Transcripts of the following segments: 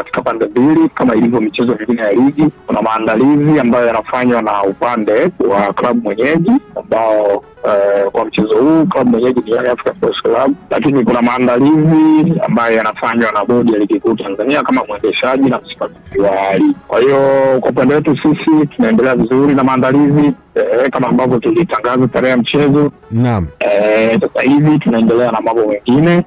katika pande mbili kama ilivyo michezo mingine ya ligi. Kuna maandalizi ambayo yanafanywa na upande wa klabu mwenyeji ambao kwa mchezo huu klabu mwenyeji ni Young Africans Sports Club, lakini kuna maandalizi ambayo yanafanywa na bodi ya ligi kuu Tanzania kama mwendeshaji na msimamizi wa ligi. Kwa hiyo kwa upande wetu sisi tunaendelea vizuri na maandalizi kama ambavyo tulitangaza tarehe ya mchezo. Naam. Sasa hivi tunaendelea na mambo mengine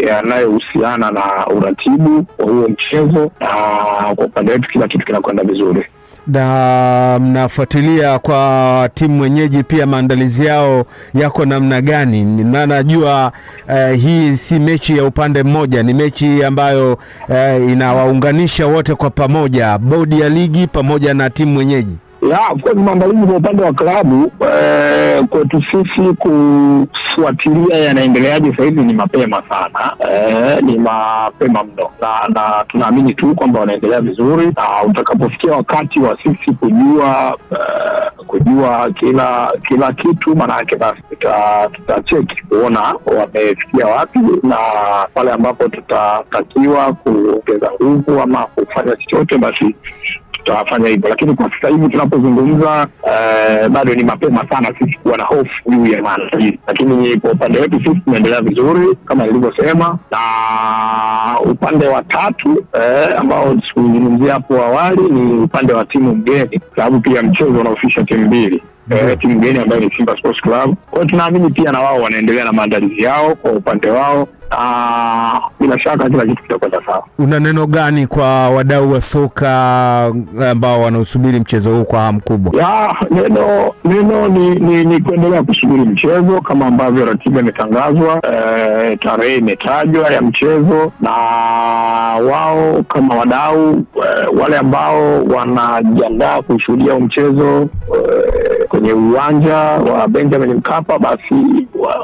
yanayohusiana na uratibu wa huo mchezo, na kwa upande wetu kila kitu kinakwenda vizuri. Na mnafuatilia kwa timu mwenyeji pia maandalizi yao yako namna gani? Najua hii si mechi ya upande mmoja, ni mechi ambayo inawaunganisha wote kwa pamoja, bodi ya ligi pamoja na timu mwenyeji. Of course maandalizi kwa upande wa klabu kwetu sisi kufuatilia yanaendeleaje sasa hivi ni mapema sana. Ni mapema mno, na tunaamini tu kwamba wanaendelea vizuri, na utakapofikia wakati wa sisi kujua kila kitu, maana yake basi tutacheki kuona wamefikia wapi, na pale ambapo tutatakiwa kuongeza nguvu ama kufanya chochote basi tutafanya hivyo. Lakini kwa sasa hivi tunapozungumza bado ni mapema sana sisi kuwa na hofu juu ya maandalizi, lakini kwa upande wetu sisi tunaendelea vizuri kama nilivyosema. Na upande wa tatu ambao tulizungumzia hapo awali ni upande wa timu mgeni, sababu pia mchezo unahusisha timu mbili. Timu mgeni ambayo ni Simba Sports Club. Kwa hiyo tunaamini pia na wao wanaendelea na maandalizi yao kwa upande wao, bila shaka kila kitu kitakwenda sawa. Una neno gani kwa wadau wa soka ambao wanausubiri mchezo huu kwa hamu kubwa? Neno ni kuendelea kusubiri mchezo kama ambavyo ratiba imetangazwa, tarehe imetajwa ya mchezo, na wao kama wadau wale ambao wanajiandaa kushuhudia mchezo kwenye uwanja wa Benjamin Mkapa, basi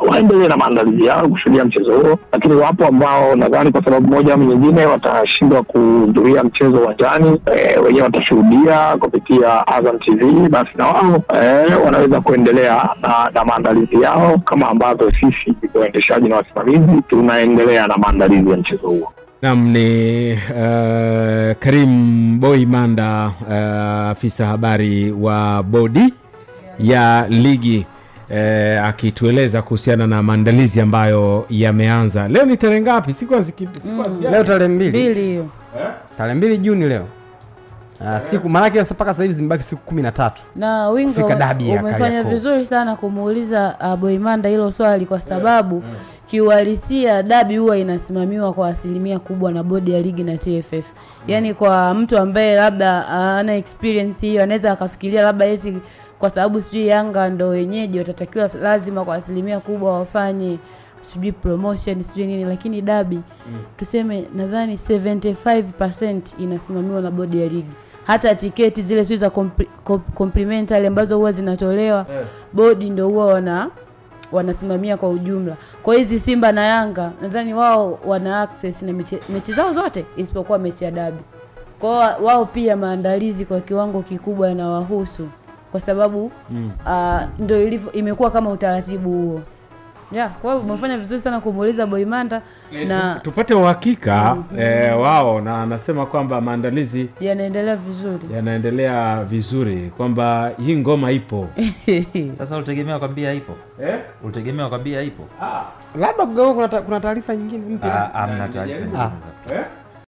waendelee na maandalizi yao kushuhudia mchezo huo. Lakini wapo ambao nadhani kwa sababu moja au nyingine watashindwa kuhudhuria mchezo uwanjani, wenyewe watashuhudia kupitia Azam TV, basi na wao wanaweza kuendelea na maandalizi yao kama ambavyo sisi waendeshaji na wasimamizi tunaendelea na maandalizi ya mchezo huo. Naam, ni Karim Boy Manda, afisa habari wa bodi ya ligi, akitueleza kuhusiana na maandalizi ambayo yameanza. Leo ni tarehe ngapi? Siku leo tarehe 2 hiyo. Tarehe 2 Juni leo. Siku maana mpaka sasa hivi zimbaki siku 13. Na Wingo umefanya vizuri sana kumuuliza Boimanda hilo swali, kwa sababu kiuhalisia dabi huwa inasimamiwa kwa asilimia kubwa na bodi ya ligi na TFF. Yaani kwa mtu ambaye labda ana experience hiyo anaweza akafikiria labda eti kwa sababu sijui Yanga ndo wenyeji watatakiwa lazima kwa asilimia kubwa wafanye sijui promotion sijui nini, lakini dabi tuseme nadhani 75% inasimamiwa na bodi ya ligi. Hata tiketi zile sio za complimentary ambazo huwa zinatolewa, bodi ndio huwa wanasimamia kwa ujumla. Kwa hizi Simba na Yanga nadhani wao wana access na mechi zao zote isipokuwa mechi ya dabi. Kwa wao pia maandalizi kwa kiwango kikubwa yanawahusu, kwa sababu ndio ilivyo, imekuwa kama utaratibu huo. Kwa hiyo umefanya vizuri sana kumuuliza Boimanda, na tupate uhakika wao, na anasema kwamba maandalizi yanaendelea vizuri kwamba hii ngoma ipo. Sasa utegemea kwambia ipo? Utegemea kwambia ipo? Labda kuna taarifa nyingine mpya. Hamna taarifa.